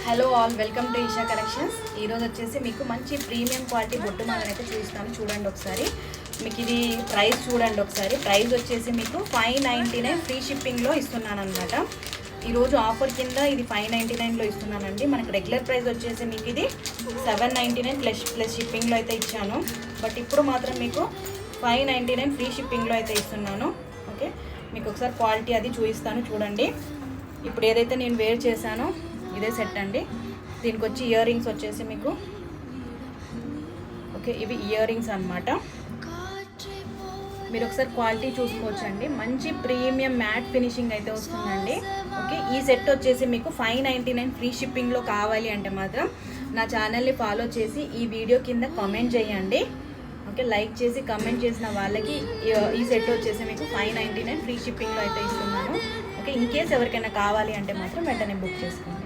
Hello all, welcome to Esha collections. ఈరోజు వచ్చేసి మీకు మంచి ప్రీమియం క్వాలిటీ బొట్టు మాలను అయితే చూపిస్తాను. చూడండి ఒకసారి. మీకు ఇది ప్రైస్ చూడండి ఒకసారి. ప్రైస్ వచ్చేసి మీకు 599 ఫ్రీ షిప్పింగ్లో ఇస్తున్నాను అనమాట. ఈరోజు ఆఫర్ కింద ఇది 599లో ఇస్తున్నానండి. మనకు రెగ్యులర్ ప్రైస్ వచ్చేసి మీకు ఇది 799 ప్లస్ షిప్పింగ్లో అయితే ఇచ్చాను. బట్ ఇప్పుడు మాత్రం మీకు 599 ఫ్రీ షిప్పింగ్లో అయితే ఇస్తున్నాను. ఓకే, మీకు ఒకసారి క్వాలిటీ అది చూపిస్తాను చూడండి. ఇప్పుడు ఏదైతే నేను వేర్ చేశానో ఇదే సెట్ అండి. దీనికి వచ్చి ఇయర్ రింగ్స్ వచ్చేసి మీకు ఓకే, ఇవి ఇయర్ రింగ్స్ అనమాట. మీరు ఒకసారి క్వాలిటీ చూసుకోవచ్చండి. మంచి ప్రీమియం మ్యాట్ ఫినిషింగ్ అయితే వస్తుందండి. ఓకే, ఈ సెట్ వచ్చేసి మీకు 599 ఫ్రీ షిప్పింగ్లో కావాలి అంటే మాత్రం నా ఛానల్ని ఫాలో చేసి ఈ వీడియో కింద కామెంట్ చేయండి. ఓకే, లైక్ చేసి కామెంట్ చేసిన వాళ్ళకి ఈ సెట్ వచ్చేసి మీకు 599 ఫ్రీ షిప్పింగ్లో అయితే ఇస్తున్నాను. ఓకే, ఇన్ కేస్ ఎవరికైనా కావాలి అంటే మాత్రం వెంటనే బుక్ చేసుకోండి.